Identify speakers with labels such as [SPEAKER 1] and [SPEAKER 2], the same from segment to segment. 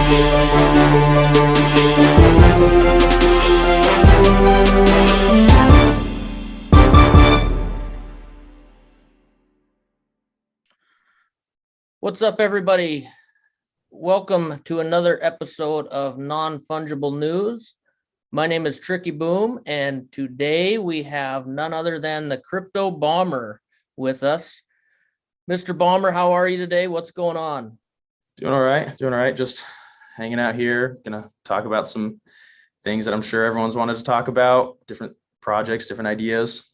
[SPEAKER 1] What's up, everybody? Welcome to another episode of Non-Fungible News. My name is Tricky Boom, and today we have none other than the Crypto Bomber with us. Mr. Bomber, how are you today? What's going on?
[SPEAKER 2] Doing all right. Just hanging out here. Gonna talk about some things that I'm sure everyone's wanted to talk about, different projects, different ideas.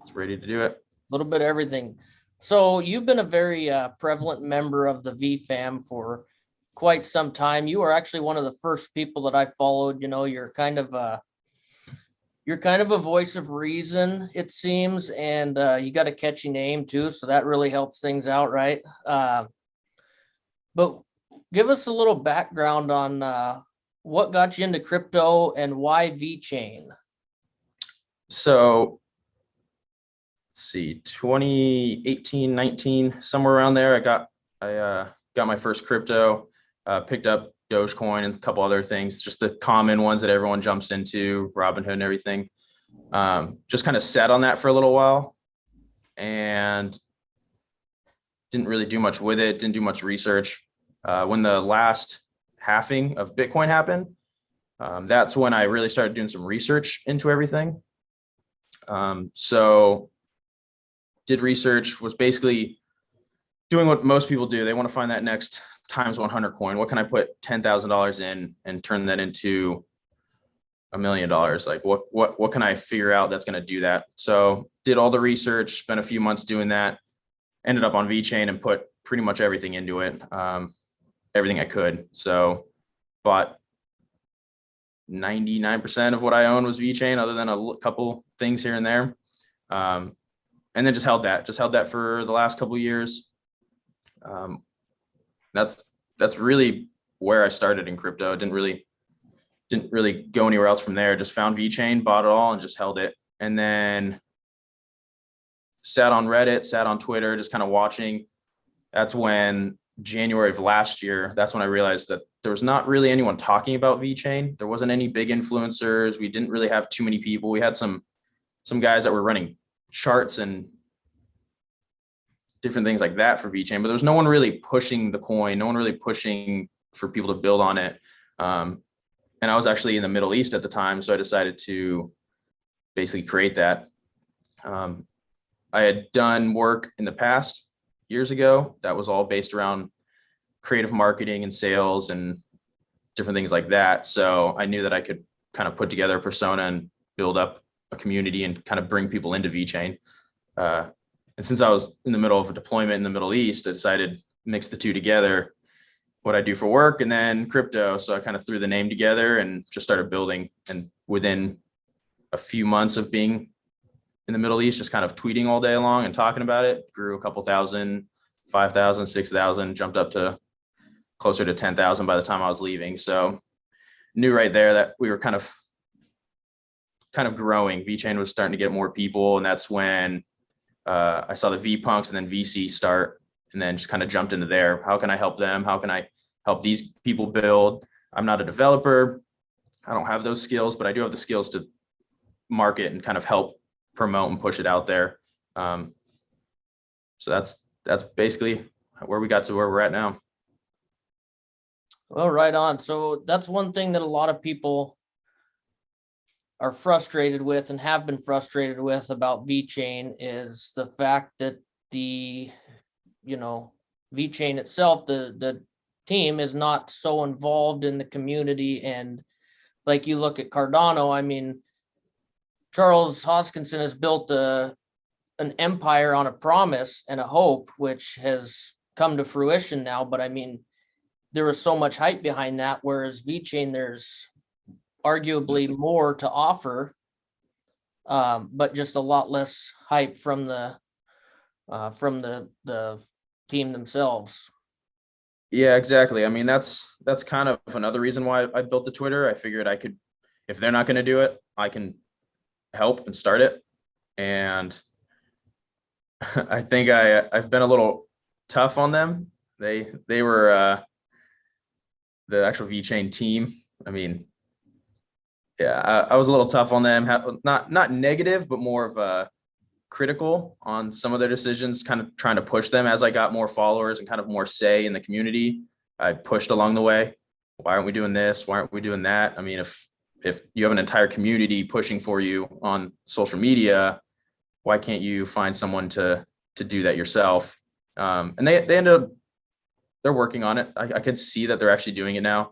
[SPEAKER 2] It's ready to do it.
[SPEAKER 1] A little bit of everything. So you've been a very prevalent member of the VFam for quite some time. You are actually one of the first people that I followed. You know, you're kind of a voice of reason, it seems, and you got a catchy name too, so that really helps things out, right? But give us a little background on what got you into crypto and why VeChain.
[SPEAKER 2] So let's see, 2018, 19, somewhere around there, I got my first crypto, picked up Dogecoin and a couple other things, just the common ones that everyone jumps into, Robinhood and everything. Just kind of sat on that for a little while and didn't really do much with it, didn't do much research. When the last halving of Bitcoin happened, that's when I really started doing some research into everything. So did research, was basically doing what most people do. They want to find that next times 100 coin. What can I put $10,000 in and turn that into $1 million? Like what can I figure out that's going to do that? So did all the research, spent a few months doing that, ended up on VeChain and put pretty much everything into it, everything I could. So bought 99% of what I own was VeChain, other than a couple things here and there. And then just held that for the last couple of years. That's really where I started in crypto. Didn't really go anywhere else from there. Just found VeChain, bought it all, and just held it. And then sat on Reddit, sat on Twitter, just kind of watching. That's when January of last year, that's when I realized that there was not really anyone talking about VeChain. There wasn't any big influencers. We didn't really have too many people. We had some guys that were running charts and different things like that for VeChain, but there was no one really pushing the coin, no one really pushing for people to build on it. And I was actually in the Middle East at the time, so I decided to basically create that. I had done work in the past years ago that was all based around creative marketing and sales and different things like that. So I knew that I could kind of put together a persona and build up a community and kind of bring people into VeChain. And since I was in the middle of a deployment in the Middle East, I decided to mix the two together, what I do for work and then crypto. So I kind of threw the name together and just started building. And within a few months of being in the Middle East, just kind of tweeting all day long and talking about it, grew a couple thousand, 5,000, 6,000, jumped up to closer to 10,000 by the time I was leaving. So knew right there that we were kind of growing. VeChain was starting to get more people. And that's when I saw the VPunks and then VC start, and then just kind of jumped into there. How can I help them? How can I help these people build? I'm not a developer. I don't have those skills, but I do have the skills to market and kind of help promote and push it out there. So that's basically where we got to where we're at now.
[SPEAKER 1] Well, right on. So that's one thing that a lot of people are frustrated with and have been frustrated with about VeChain is the fact that the VeChain itself, the team is not so involved in the community. And like you look at Cardano, I mean, Charles Hoskinson has built an empire on a promise and a hope, which has come to fruition now. But I mean, there was so much hype behind that, whereas VeChain, there's arguably more to offer, but just a lot less hype from the team themselves.
[SPEAKER 2] Yeah, exactly. I mean, that's kind of another reason why I built the Twitter. I figured I could, if they're not going to do it, I can help and start it. And I think I've been a little tough on them. They were the actual VeChain team. I mean, yeah, I was a little tough on them. Not negative, but more of a critical on some of their decisions, kind of trying to push them as I got more followers and kind of more say in the community. I pushed along the way. Why aren't we doing this? Why aren't we doing that? I mean, if you have an entire community pushing for you on social media, why can't you find someone to do that yourself? And they ended up, they're working on it. I could see that they're actually doing it now.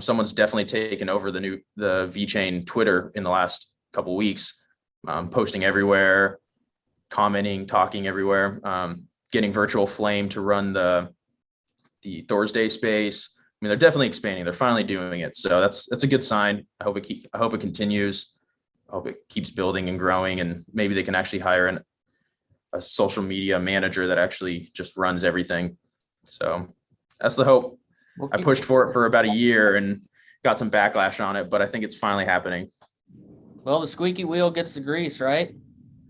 [SPEAKER 2] Someone's definitely taken over the VeChain Twitter in the last couple of weeks, posting everywhere, commenting, talking everywhere, getting Virtual Flame to run the Thursday space. I mean, they're definitely expanding. They're finally doing it. So that's a good sign. I hope it continues. I hope it keeps building and growing, and maybe they can actually hire a social media manager that actually just runs everything. So that's the hope. I pushed for it for about a year and got some backlash on it, but I think it's finally happening.
[SPEAKER 1] Well, the squeaky wheel gets the grease, right?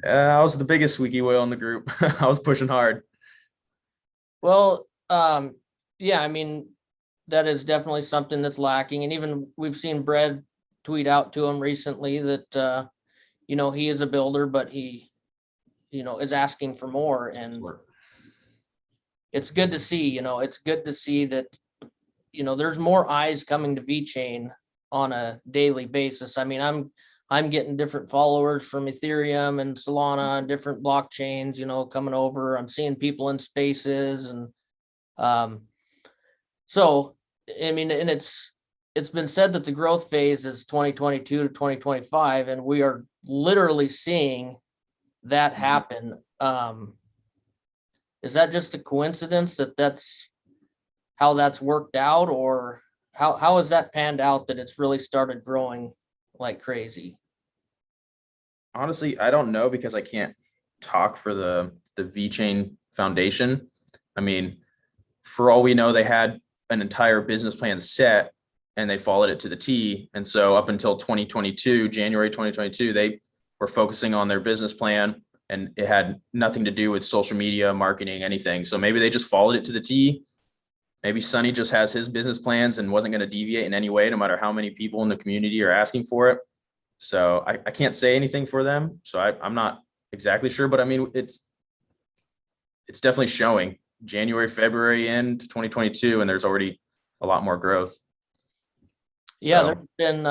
[SPEAKER 2] I was the biggest squeaky wheel in the group. I was pushing hard.
[SPEAKER 1] Well, yeah, I mean, that is definitely something that's lacking. And even we've seen Brad tweet out to him recently that, he is a builder, but he, is asking for more. And it's good to see, it's good to see that, there's more eyes coming to VeChain on a daily basis. I mean, I'm getting different followers from Ethereum and Solana and different blockchains, coming over. I'm seeing people in spaces. And so, I mean, and it's been said that the growth phase is 2022 to 2025, and we are literally seeing that happen. Is that just a coincidence that that's how that's worked out, or how has that panned out that it's really started growing like crazy?
[SPEAKER 2] Honestly, I don't know, because I can't talk for the VeChain Foundation. I mean, for all we know, they had an entire business plan set and they followed it to the T. And so up until January 2022, they were focusing on their business plan, and it had nothing to do with social media, marketing, anything. So maybe they just followed it to the T. Maybe Sonny just has his business plans and wasn't going to deviate in any way, no matter how many people in the community are asking for it. So I can't say anything for them. So I'm not exactly sure, but I mean, it's definitely showing January, February end 2022, and there's already a lot more growth.
[SPEAKER 1] Yeah,
[SPEAKER 2] So,
[SPEAKER 1] there's been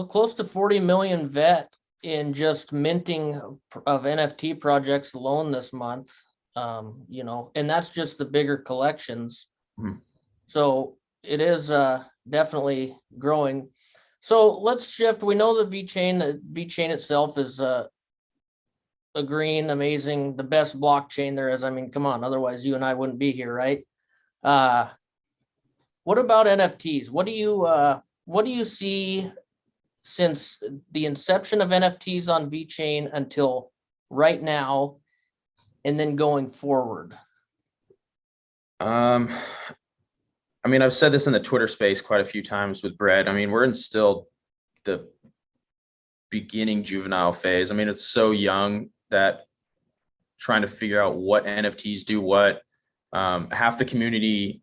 [SPEAKER 1] close to 40 million vet in just minting of NFT projects alone this month. And that's just the bigger collections. So it is definitely growing. So let's shift. We know the VeChain itself is a green, amazing, the best blockchain there is. I mean, come on, otherwise you and I wouldn't be here, right? What about NFTs? What do you see since the inception of NFTs on VeChain until right now, and then going forward?
[SPEAKER 2] I mean, I've said this in the Twitter space quite a few times with Brett. I mean, we're in still the beginning juvenile phase. I mean, it's so young that trying to figure out what NFTs do what. Half the community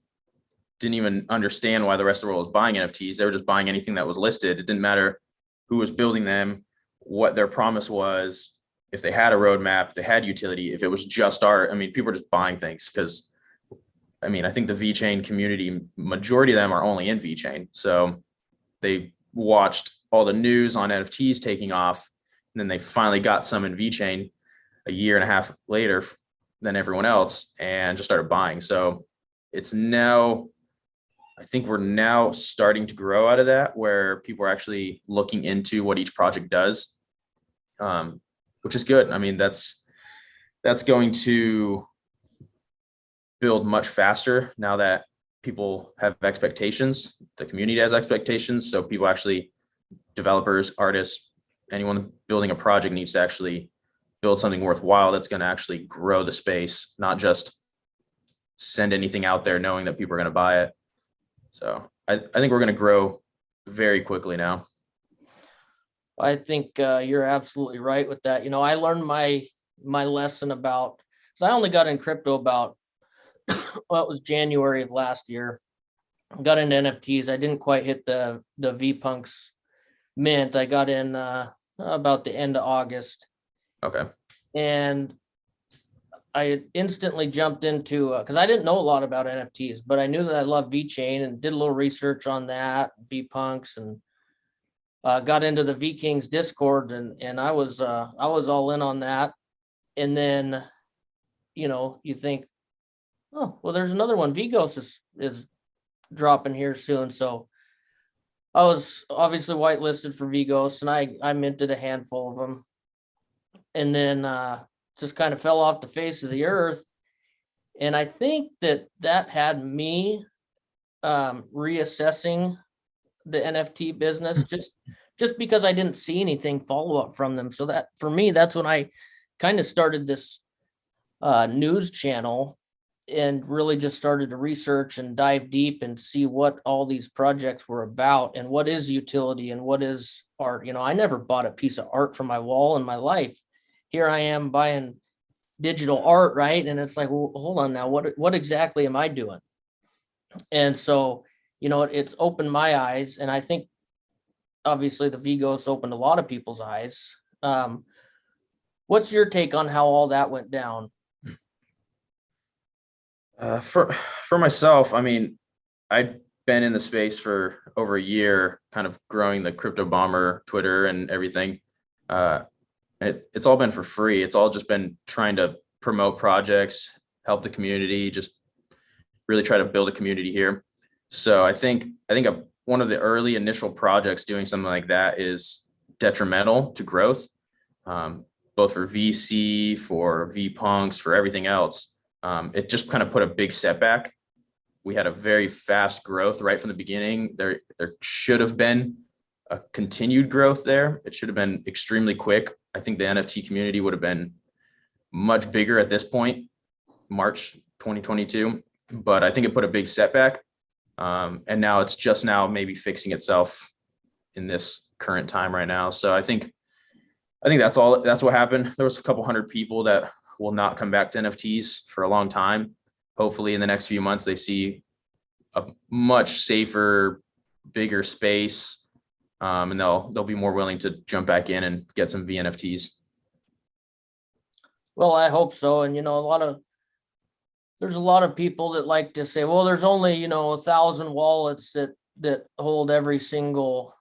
[SPEAKER 2] didn't even understand why the rest of the world was buying NFTs. They were just buying anything that was listed. It didn't matter who was building them, what their promise was, if they had a roadmap, if they had utility, if it was just art. I mean, people are just buying things because, I mean, I think the VeChain community, majority of them are only in VeChain. So they watched all the news on NFTs taking off, and then they finally got some in VeChain a year and a half later than everyone else, and just started buying. So it's now, I think we're now starting to grow out of that, where people are actually looking into what each project does, which is good. I mean, that's going to build much faster now that people have expectations, the community has expectations. So people actually, developers, artists, anyone building a project needs to actually build something worthwhile that's going to actually grow the space, not just send anything out there knowing that people are going to buy it. So I think we're going to grow very quickly now.
[SPEAKER 1] I think you're absolutely right with that. I learned my lesson about, because I only got in crypto about well, it was January of last year. Got into NFTs. I didn't quite hit the V-Punks mint. I got in about the end of August,
[SPEAKER 2] Okay.
[SPEAKER 1] and I instantly jumped into because I didn't know a lot about NFTs, but I knew that I loved VeChain and did a little research on that, V-Punks, and got into the VKings Discord, and I was all in on that. And then, you think, oh well, there's another one. Vigos is dropping here soon, so I was obviously whitelisted for Vigos, and I minted a handful of them, and then just kind of fell off the face of the earth. And I think that had me reassessing the NFT business just because I didn't see anything follow up from them. So that for me, that's when I kind of started this news channel and really just started to research and dive deep and see what all these projects were about and what is utility and what is art. I never bought a piece of art for my wall in my life. Here I am buying digital art, right? And it's like, well, hold on now, what exactly am I doing? And so, it's opened my eyes, and I think obviously the Vigos opened a lot of people's eyes. What's your take on how all that went down?
[SPEAKER 2] For myself, I mean, I've been in the space for over a year, kind of growing the Crypto Bomber Twitter and everything. It's all been for free. It's all just been trying to promote projects, help the community, just really try to build a community here. So I think one of the early initial projects doing something like that is detrimental to growth, both for VC, for V-Punks, for everything else. It just kind of put a big setback. We had a very fast growth right from the beginning. There should have been a continued growth there. It should have been extremely quick. I think the NFT community would have been much bigger at this point, March 2022, but I think it put a big setback. And now it's just now maybe fixing itself in this current time right now. So I think that's what happened. There was a couple hundred people that will not come back to NFTs for a long time. Hopefully in the next few months, they see a much safer, bigger space, and they'll be more willing to jump back in and get some VNFTs.
[SPEAKER 1] Well, I hope so. And there's a lot of people that like to say, well, there's only 1,000 wallets that hold every single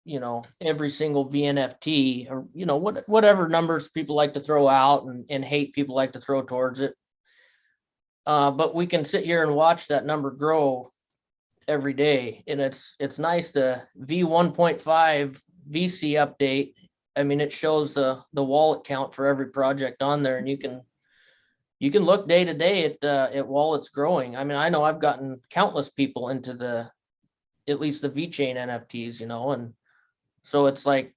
[SPEAKER 1] VNFT, or whatever numbers people like to throw out and hate people like to throw towards it. But we can sit here and watch that number grow every day, and it's nice. The V1.5 VC update, I mean, it shows the wallet count for every project on there, and you can look day to day at wallets growing. I mean, I know I've gotten countless people into at least the VeChain NFTs, and so it's like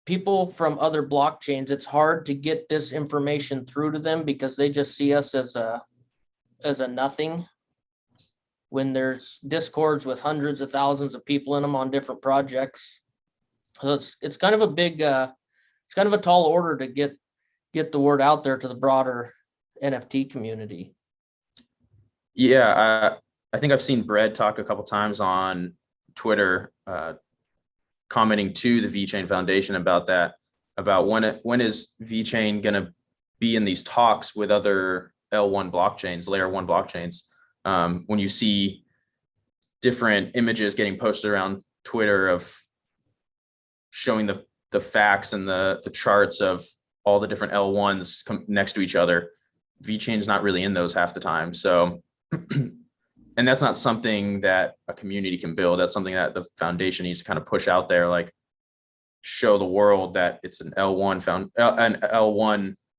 [SPEAKER 1] people from other blockchains, it's hard to get this information through to them because they just see us as a nothing, when there's discords with hundreds of thousands of people in them on different projects. So it's kind of a big it's kind of a tall order to get the word out there to the broader NFT community.
[SPEAKER 2] Yeah, I think I've seen Brad talk a couple times on Twitter, commenting to the VeChain Foundation about that, about when is VeChain going to be in these talks with other L1 blockchains, layer 1 blockchains. When you see different images getting posted around Twitter of showing the facts and the charts of all the different L1s next to each other, VeChain's not really in those half the time. So, and that's not something that a community can build. That's something that the foundation needs to kind of push out there, like show the world that it's an L1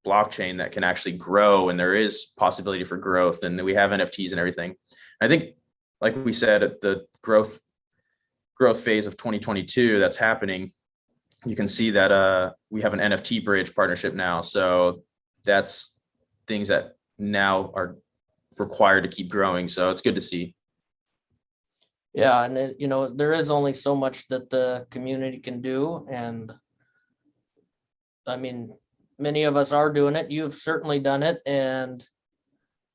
[SPEAKER 2] blockchain that can actually grow, and there is possibility for growth, and we have NFTs and everything. I think, like we said, at the growth phase of 2022 that's happening, you can see that we have an NFT bridge partnership now. So that's things that now are required to keep growing. So it's good to see.
[SPEAKER 1] Yeah, and there is only so much that the community can do, and I mean, many of us are doing it. You've certainly done it, and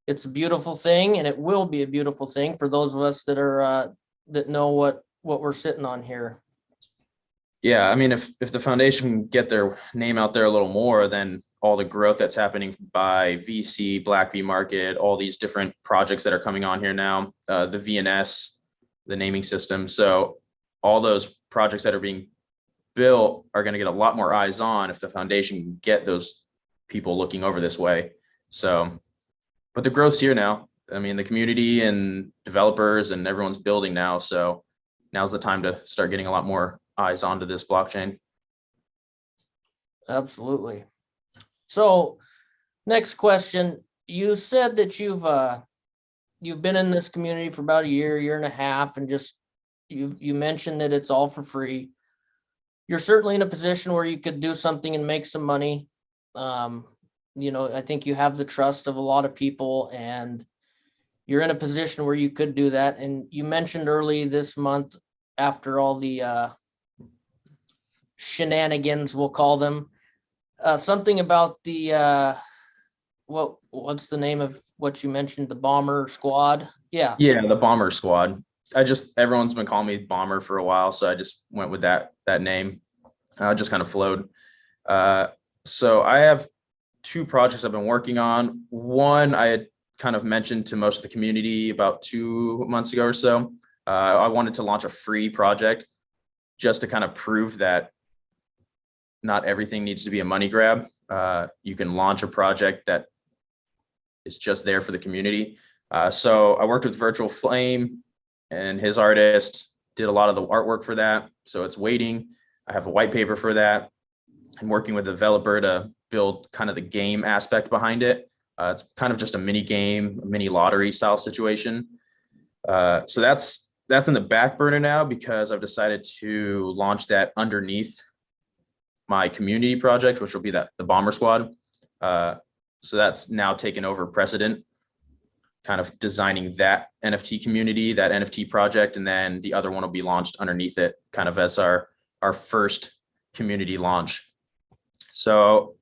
[SPEAKER 1] it's a beautiful thing, and it will be a beautiful thing for those of us that are that know what we're sitting on here.
[SPEAKER 2] Yeah, I mean, if the foundation can get their name out there a little more, then all the growth that's happening by VC, Black V Market, all these different projects that are coming on here now, the VNS, the naming system. So all those projects that are being built are going to get a lot more eyes on if the foundation can get those people looking over this way. So, but the growth's here now. I mean, the community and developers and everyone's building now. So now's the time to start getting a lot more eyes onto this blockchain.
[SPEAKER 1] Absolutely. So next question, you said that you've been in this community for about a year and a half, and just you mentioned that it's all for free. You're certainly in a position where you could do something and make some money. I think you have the trust of a lot of people, and you're in a position where you could do that. And you mentioned early this month, after all the shenanigans, we'll call them, something about the what's the name of what you mentioned, the bomber squad? Yeah,
[SPEAKER 2] The bomber squad. Everyone's been calling me bomber for a while, so I just went with that name. Just kind of flowed. So I have two projects I've been working on. One I had kind of mentioned to most of the community about 2 months ago or so. I wanted to launch a free project just to kind of prove that not everything needs to be a money grab. You can launch a project that is just there for the community. So I worked with Virtual Flame, and his artist did a lot of the artwork for that. So it's waiting. I have a white paper for that. I'm working with a developer to build kind of the game aspect behind it. It's kind of just a mini game, a mini lottery style situation. So that's in the back burner now, because I've decided to launch that underneath my community project, which will be the bomber squad. So that's now taken over precedent, kind of designing that NFT community, that NFT project, and then the other one will be launched underneath it, kind of as our first community launch. So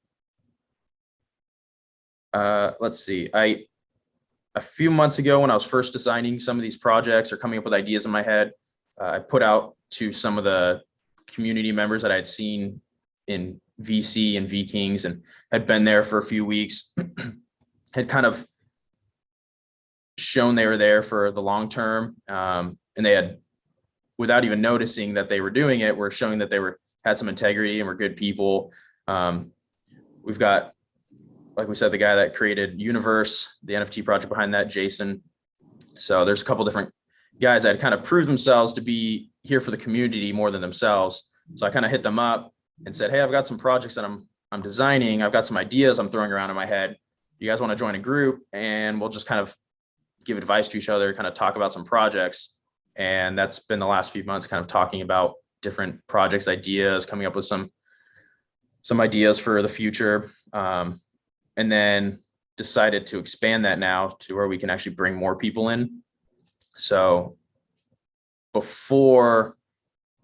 [SPEAKER 2] let's see. A few months ago, when I was first designing some of these projects or coming up with ideas in my head, I put out to some of the community members that I had seen in VC and VKings and had been there for a few weeks, had kind of shown they were there for the long term. And they had, without even noticing that they were doing it, were showing that they had some integrity and were good people. We've got, like we said, the guy that created Universe, the NFT project behind that, Jason. So there's a couple different guys that kind of proved themselves to be here for the community more than themselves. So I kind of hit them up and said, hey, I've got some projects that I'm designing. I've got some ideas I'm throwing around in my head. You guys want to join a group, and we'll just kind of give advice to each other, kind of talk about some projects. And that's been the last few months, kind of talking about different projects, ideas, coming up with some ideas for the future. And then decided to expand that now to where we can actually bring more people in. So before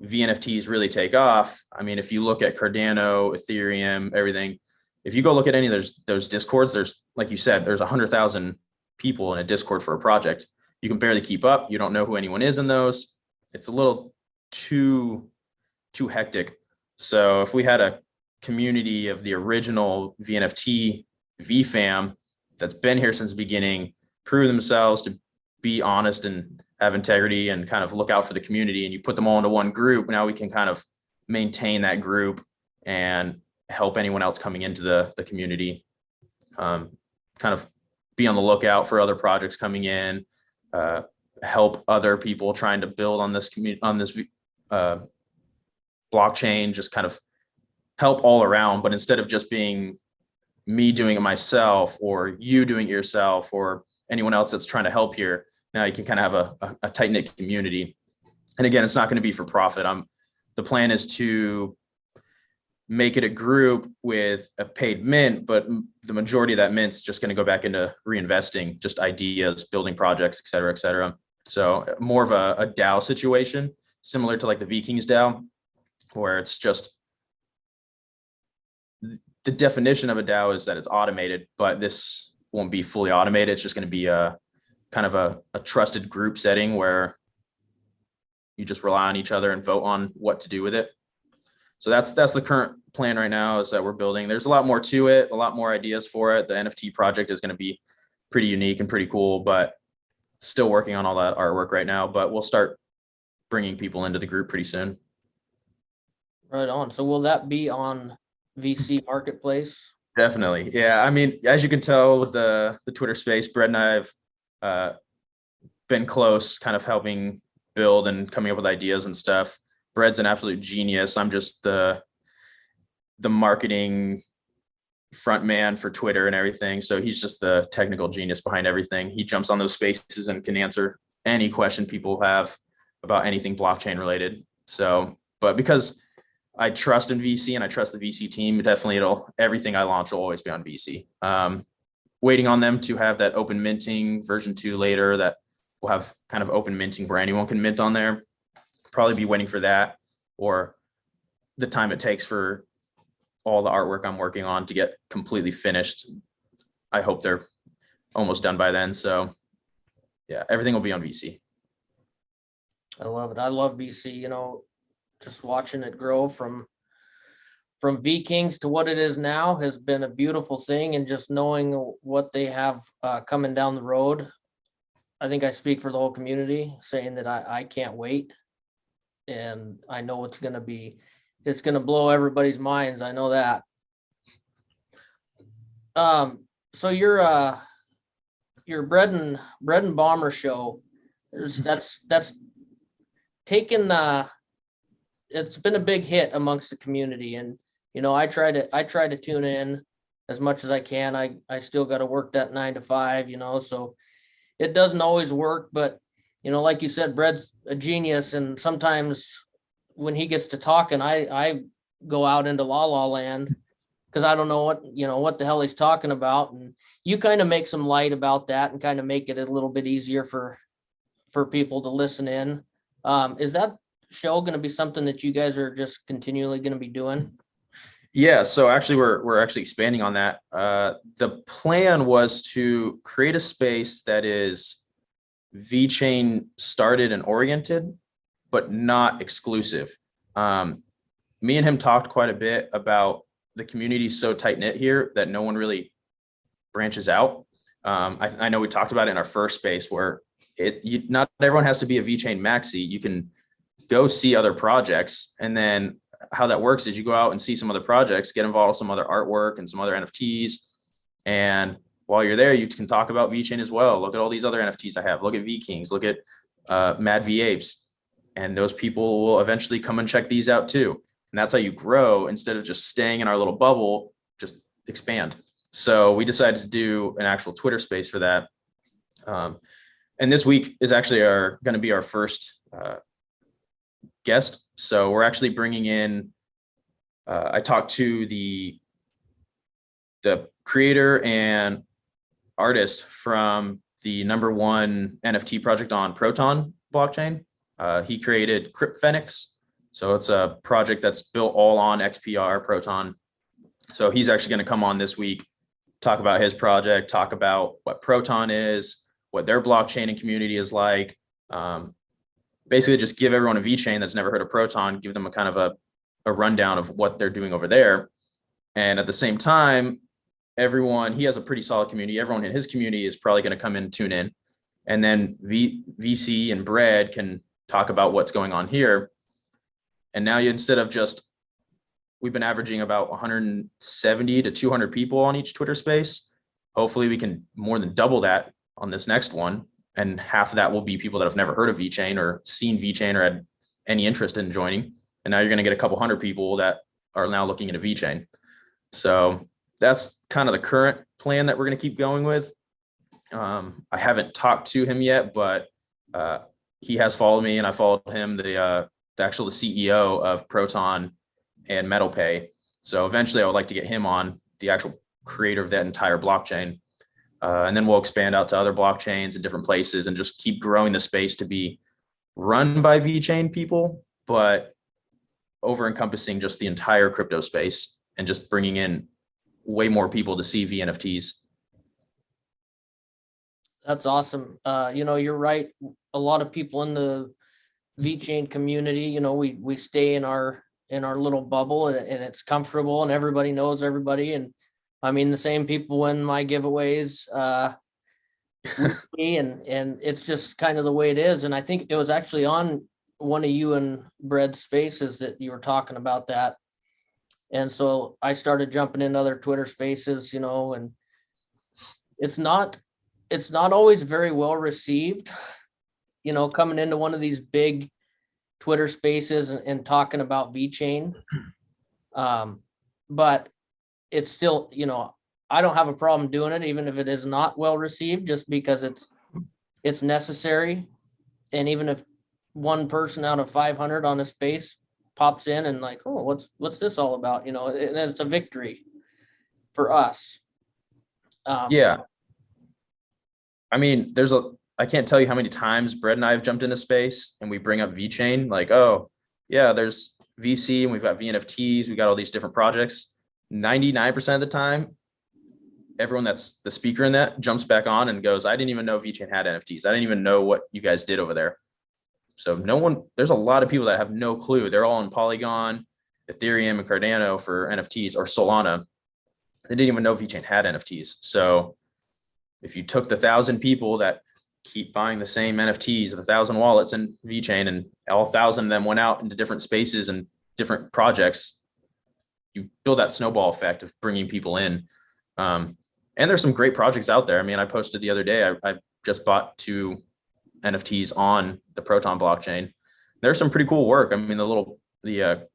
[SPEAKER 2] VNFTs really take off, I mean, if you look at Cardano, Ethereum, everything, if you go look at any of those discords, there's, like you said, there's 100,000 people in a discord for a project. You can barely keep up. You don't know who anyone is in those. It's a little too hectic. So if we had a community of the original VNFT VFam that's been here since the beginning, prove themselves to be honest and have integrity and kind of look out for the community, and you put them all into one group, now we can kind of maintain that group and help anyone else coming into the community, kind of be on the lookout for other projects coming in, help other people trying to build on this blockchain, just kind of help all around. But instead of just being me doing it myself or you doing it yourself or anyone else that's trying to help here, now you can kind of have a tight-knit community. And again, it's not going to be for profit. The plan is to make it a group with a paid mint, but the majority of that mint's just going to go back into reinvesting, just ideas, building projects, et cetera, et cetera. So more of a DAO situation, similar to like the VKings DAO, where it's just, the definition of a DAO is that it's automated, but this won't be fully automated. It's just going to be a kind of a trusted group setting where you just rely on each other and vote on what to do with it. So that's the current plan right now, is that we're building. There's a lot more to it, a lot more ideas for it. The NFT project is going to be pretty unique and pretty cool, but still working on all that artwork right now. But we'll start bringing people into the group pretty soon.
[SPEAKER 1] Right on. So will that be on VC Marketplace?
[SPEAKER 2] Definitely. Yeah. I mean, as you can tell with the Twitter space, Brett and I have been close, kind of helping build and coming up with ideas and stuff. Brett's an absolute genius. I'm just the marketing front man for Twitter and everything. So he's just the technical genius behind everything. He jumps on those spaces and can answer any question people have about anything blockchain related. So, but because I trust in VC and I trust the VC team, definitely everything I launch will always be on VC. Waiting on them to have that open minting version 2 later, that will have kind of open minting where anyone can mint on there. Probably be waiting for that, or the time it takes for all the artwork I'm working on to get completely finished. I hope they're almost done by then. So yeah, everything will be on VC.
[SPEAKER 1] I love it. I love VC, you know, just watching it grow from VKings to what it is now has been a beautiful thing. And just knowing what they have coming down the road, I think I speak for the whole community saying that I can't wait. And I know it's going to blow everybody's minds. I know that. So your bread and bomber show, that's taken, it's been a big hit amongst the community. And, you know, I try to tune in as much as I can. I still got to work that 9 to 5, you know, so it doesn't always work, but you know, like you said, Bred's a genius, and sometimes when he gets to talking, I go out into la la land because I don't know what the hell he's talking about, and you kind of make some light about that and kind of make it a little bit easier for people to listen in. Is that show going to be something that you guys are just continually going to be doing?
[SPEAKER 2] Yeah, so actually we're actually expanding on that. The plan was to create a space that is VeChain started and oriented, but not exclusive. Me and him talked quite a bit about the community so tight knit here that no one really branches out. I know we talked about it in our first space where not everyone has to be a VeChain maxi. You can go see other projects, and then how that works is you go out and see some other projects, get involved with some other artwork and some other NFTs, and while you're there, you can talk about VeChain as well. Look at all these other NFTs I have. Look at VKings. Look at Mad V Apes. And those people will eventually come and check these out too. And that's how you grow. Instead of just staying in our little bubble, just expand. So we decided to do an actual Twitter space for that. And this week is actually going to be our first guest. So we're actually bringing in, I talked to the creator and artist from the #1 NFT project on Proton blockchain. He created CryptPhoenix. So it's a project that's built all on XPR Proton. So he's actually going to come on this week, talk about his project, talk about what Proton is, what their blockchain and community is like. Basically just give everyone a VeChain that's never heard of Proton, give them a kind of a rundown of what they're doing over there. And at the same time, he has a pretty solid community. Everyone in his community is probably going to come in and tune in. And then VC and Brad can talk about what's going on here. And now instead of we've been averaging about 170 to 200 people on each Twitter space. Hopefully we can more than double that on this next one. And half of that will be people that have never heard of VeChain or seen VeChain or had any interest in joining. And now you're going to get a couple hundred people that are now looking into VeChain. So that's kind of the current plan that we're going to keep going with. I haven't talked to him yet, but he has followed me and I followed him, the CEO of Proton and MetalPay. So eventually I would like to get him on, the actual creator of that entire blockchain. And then we'll expand out to other blockchains in different places and just keep growing the space to be run by VeChain people, but over encompassing just the entire crypto space and just bringing in way more people to see VNFTs.
[SPEAKER 1] That's awesome. You're right. A lot of people in the VeChain community, we stay in our little bubble, and it's comfortable, and everybody knows everybody. And I mean, the same people win my giveaways, with me, and it's just kind of the way it is. And I think it was actually on one of you and Brett's spaces that you were talking about that. And so I started jumping in other Twitter spaces, and it's not always very well received, coming into one of these big Twitter spaces and talking about VeChain. But it's still, I don't have a problem doing it, even if it is not well received, just because it's necessary. And even if one person out of 500 on a space pops in and like, oh, what's this all about? And it's a victory for us.
[SPEAKER 2] Yeah. I mean, I can't tell you how many times Brett and I have jumped into space and we bring up VeChain, like, oh yeah, there's VC and we've got VNFTs, we got all these different projects. 99% of the time, everyone that's the speaker in that jumps back on and goes, I didn't even know VeChain had NFTs. I didn't even know what you guys did over there. So there's a lot of people that have no clue. They're all on Polygon, Ethereum, and Cardano for NFTs, or Solana. They didn't even know VeChain had NFTs. So if you took the 1,000 people that keep buying the same NFTs, the 1,000 wallets in VeChain, and all 1,000 of them went out into different spaces and different projects, you build that snowball effect of bringing people in. And there's some great projects out there. I mean, I posted the other day, I just bought 2 NFTs on the Proton blockchain. There's some pretty cool work. I mean, the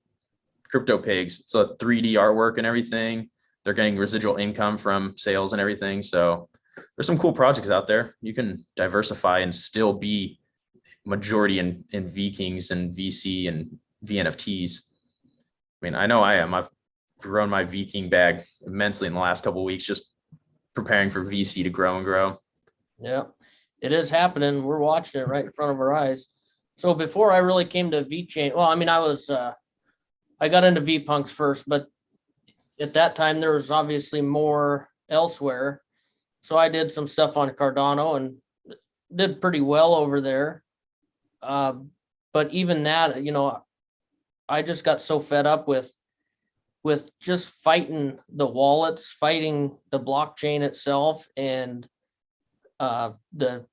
[SPEAKER 2] crypto pigs, it's a 3D artwork and everything. They're getting residual income from sales and everything. So there's some cool projects out there. You can diversify and still be majority in VKings and VC and VNFTs. I mean, I know I am. I've grown my VKing bag immensely in the last couple of weeks, just preparing for VC to grow and grow.
[SPEAKER 1] Yeah, it is happening. We're watching it right in front of our eyes. So before I really came to VeChain, well, I mean, I got into VPunks first, but at that time there was obviously more elsewhere. So I did some stuff on Cardano and did pretty well over there. But even that, I just got so fed up with just fighting the wallets, fighting the blockchain itself, and the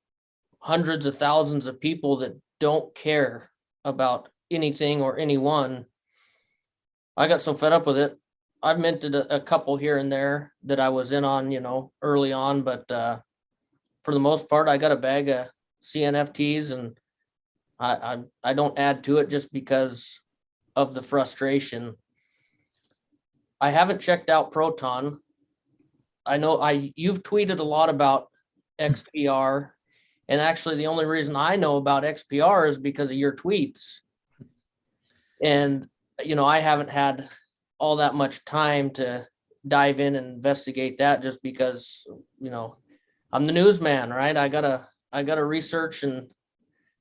[SPEAKER 1] hundreds of thousands of people that don't care about anything or anyone. I got so fed up with it. I've minted a couple here and there that I was in on, early on, but for the most part, I got a bag of CNFTs, and I don't add to it just because of the frustration. I haven't checked out Proton. I know you've tweeted a lot about XPR, and actually the only reason I know about XPR is because of your tweets. And I haven't had all that much time to dive in and investigate that, just because I'm the newsman, right? I gotta research and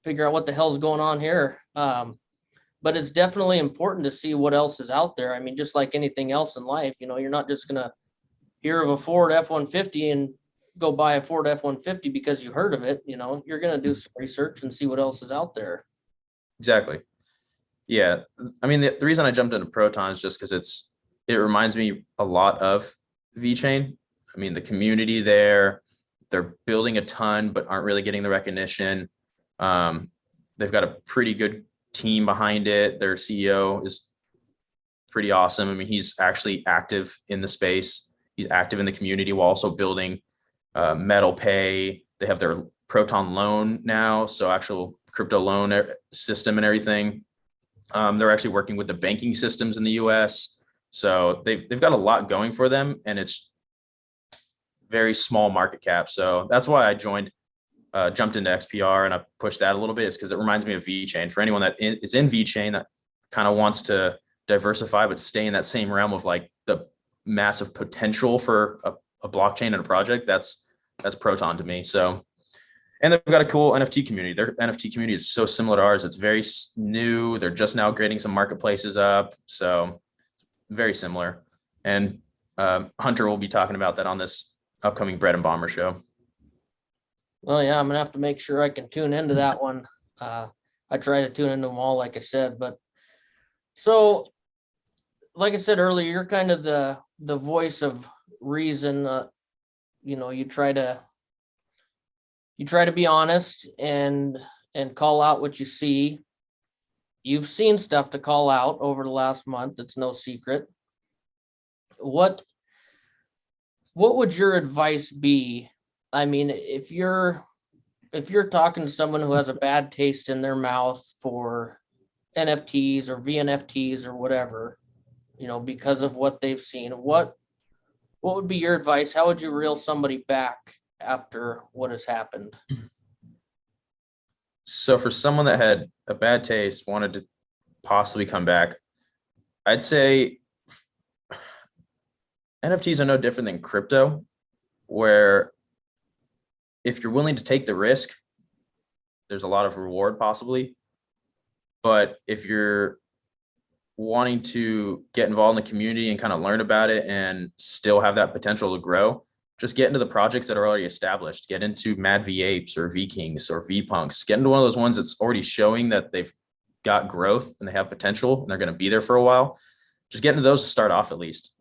[SPEAKER 1] figure out what the hell's going on here. But it's definitely important to see what else is out there. I mean, just like anything else in life, you're not just gonna hear of a Ford F-150 and go buy a Ford F-150 because you heard of it. You're gonna do some research and see what else is out there.
[SPEAKER 2] Exactly. Yeah. I mean, the reason I jumped into Proton is just because it reminds me a lot of VeChain. I mean, the community there, they're building a ton, but aren't really getting the recognition. They've got a pretty good team behind it. Their CEO is pretty awesome. I mean, he's actually active in the space. He's active in the community while also building Metal Pay. They have their Proton loan now, so actual crypto loan system and everything. They're actually working with the banking systems in the US. So they've got a lot going for them, and it's very small market cap. So that's why I jumped into XPR, and I pushed that a little bit, is because it reminds me of VeChain. For anyone that is in VeChain that kind of wants to diversify, but stay in that same realm of like the massive potential for a blockchain and a project, that's Proton to me. So, and they've got a cool NFT community. Their NFT community is so similar to ours. It's very new. They're just now grading some marketplaces up. So very similar. And Hunter will be talking about that on this upcoming Bread and Bomber show.
[SPEAKER 1] Well, yeah, I'm gonna have to make sure I can tune into that one. I try to tune into them all, like I said, but so, like I said earlier, you're kind of the voice of reason. You know, you try to be honest and call out what you see. You've seen stuff to call out over the last month. It's no secret. What would your advice be? I mean, if you're talking to someone who has a bad taste in their mouth for NFTs or VNFTs or whatever, you know, because of what they've seen, what would be your advice? How would you reel somebody back after what has happened?
[SPEAKER 2] So for someone that had a bad taste, wanted to possibly come back, I'd say NFTs are no different than crypto, where if you're willing to take the risk, there's a lot of reward possibly. But if you're wanting to get involved in the community and kind of learn about it and still have that potential to grow, just get into the projects that are already established. Get into Mad V Apes or V Kings or V Punks. Get into one of those ones that's already showing that they've got growth and they have potential and they're going to be there for a while. Just get into those to start off at least.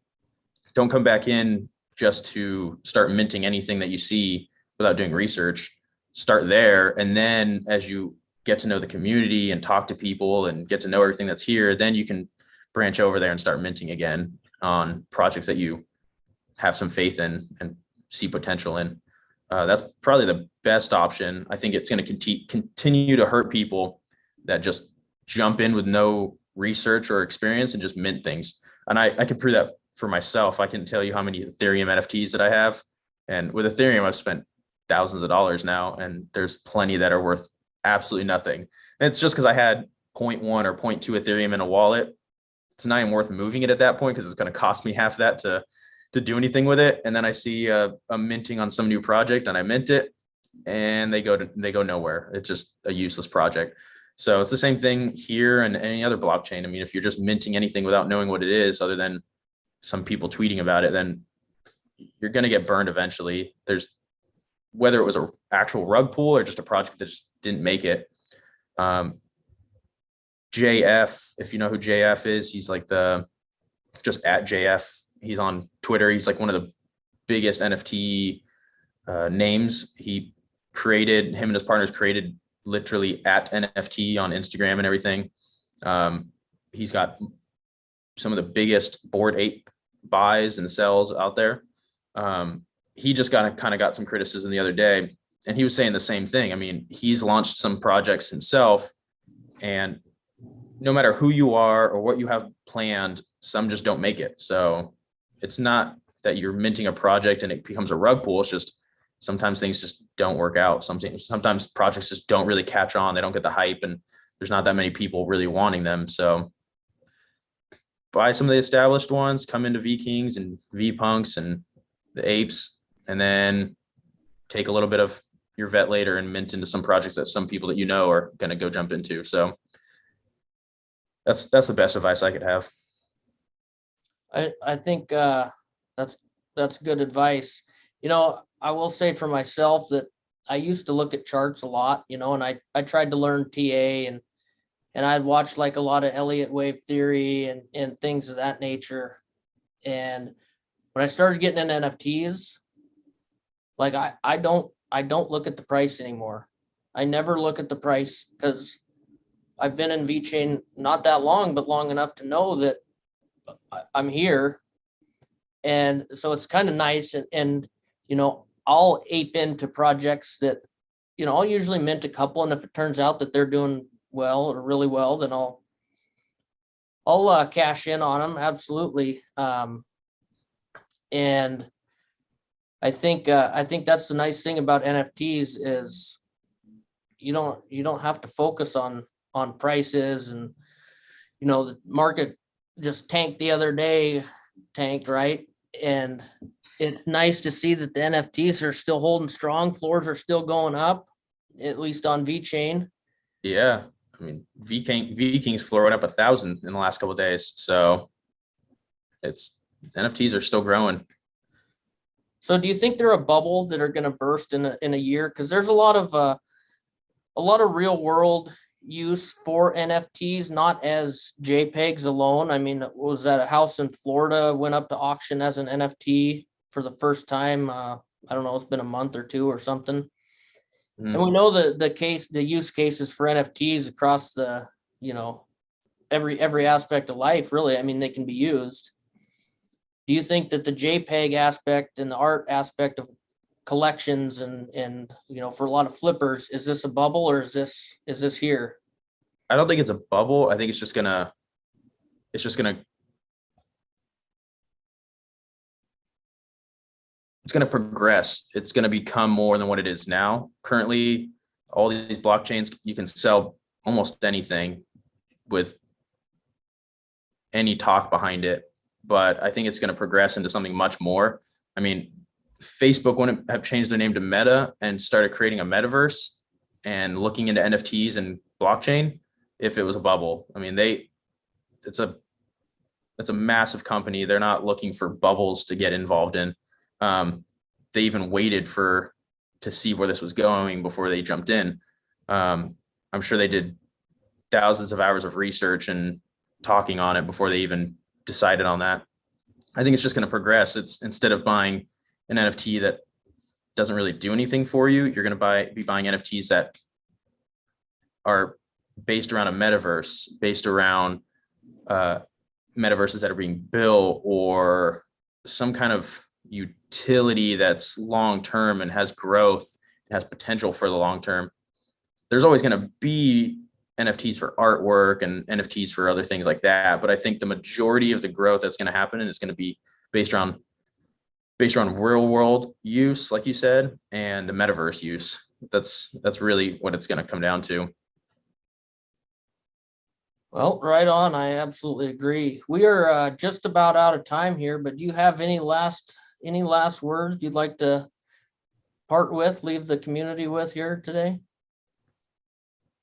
[SPEAKER 2] Don't come back in just to start minting anything that you see without doing research. Start there. And then as you get to know the community and talk to people and get to know everything that's here, then you can branch over there and start minting again on projects that you have some faith in and see potential in. That's probably the best option. I think it's going to continue to hurt people that just jump in with no research or experience and just mint things. And I can prove that for myself. I can tell you how many Ethereum NFTs that I have. And with Ethereum, I've spent thousands of dollars now, and there's plenty that are worth absolutely nothing. And it's just because I had 0.1 or 0.2 Ethereum in a wallet. It's not even worth moving it at that point because it's going to cost me half that to do anything with it. And then I see a minting on some new project and I mint it and they go nowhere. It's just a useless project. So it's the same thing here and any other blockchain. I mean, if you're just minting anything without knowing what it is, other than some people tweeting about it, then you're going to get burned eventually. There's, whether it was an actual rug pull or just a project that just didn't make it. JF, if you know who JF is, he's like just at JF. He's on Twitter. He's like one of the biggest NFT names. Him and his partners created literally at NFT on Instagram and everything. He's got some of the biggest Bored Ape buys and sells out there. He just kind of got some criticism the other day, and he was saying the same thing. I mean, he's launched some projects himself, and no matter who you are or what you have planned, some just don't make it. So it's not that you're minting a project and it becomes a rug pull. It's just sometimes things just don't work out. Sometimes projects just don't really catch on. They don't get the hype, and there's not that many people really wanting them. So buy some of the established ones, come into V Kings and V Punks and the Apes, and then take a little bit of your vet later and mint into some projects that some people that you know are going to go jump into. So that's the best advice I could have.
[SPEAKER 1] I think that's good advice. You know, I will say for myself that I used to look at charts a lot, you know, and I tried to learn TA and I'd watched like a lot of Elliott wave theory and things of that nature. And when I started getting into NFTs, like I don't look at the price anymore. I never look at the price because I've been in VeChain not that long, but long enough to know that I'm here. And so it's kind of nice. And, you know, I'll ape into projects that, you know, I'll usually mint a couple. And if it turns out that they're doing well or really well, then I'll cash in on them. Absolutely. And I think that's the nice thing about NFTs is you don't have to focus on prices. And, you know, the market just tanked the other day, right? And it's nice to see that the NFTs are still holding strong. Floors are still going up, at least on VeChain.
[SPEAKER 2] Yeah. I mean, V King's floor went up 1,000 in the last couple of days. So NFTs are still growing.
[SPEAKER 1] So do you think they're a bubble that are going to burst in a year? Because there's a lot of real world use for NFTs, not as JPEGs alone. I mean, was that a house in Florida went up to auction as an NFT for the first time? I don't know, it's been a month or two or something. And we know the use cases for NFTs across the, every aspect of life, really. I mean, they can be used. Do you think that the JPEG aspect and the art aspect of collections and for a lot of flippers, is this a bubble or is this here?
[SPEAKER 2] I don't think it's a bubble. I think it's just gonna progress. It's gonna become more than what it is now. Currently, all these blockchains, you can sell almost anything with any talk behind it. But I think it's going to progress into something much more. I mean, Facebook wouldn't have changed their name to Meta and started creating a metaverse and looking into NFTs and blockchain if it was a bubble. I mean, it's a massive company. They're not looking for bubbles to get involved in. They even waited to see where this was going before they jumped in. I'm sure they did thousands of hours of research and talking on it before they even decided on that. I think it's just going to progress. It's instead of buying an NFT that doesn't really do anything for you, you're going to be buying NFTs that are based around a metaverse, based around metaverses that are being built, or some kind of utility that's long term and has growth, has potential for the long term. There's always going to be NFTs for artwork and NFTs for other things like that. But I think the majority of the growth that's going to happen is going to be based around real world use, like you said, and the metaverse use. That's really what it's going to come down to.
[SPEAKER 1] Well, right on. I absolutely agree. We are just about out of time here, but do you have any last words you'd like to leave the community with here today?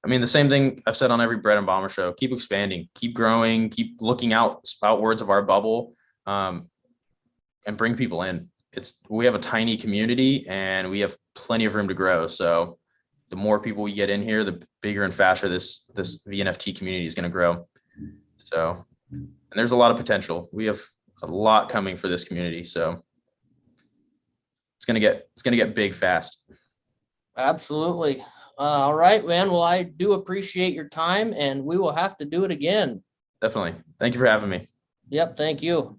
[SPEAKER 2] I mean, the same thing I've said on every Bread and Bomber show: keep expanding, keep growing, keep looking outwards of our bubble, and bring people in. We have a tiny community and we have plenty of room to grow. So the more people we get in here, the bigger and faster this VNFT community is going to grow. So, and there's a lot of potential. We have a lot coming for this community. So it's going to get big fast.
[SPEAKER 1] Absolutely. All right, man. Well, I do appreciate your time and we will have to do it again.
[SPEAKER 2] Definitely. Thank you for having me.
[SPEAKER 1] Yep. Thank you.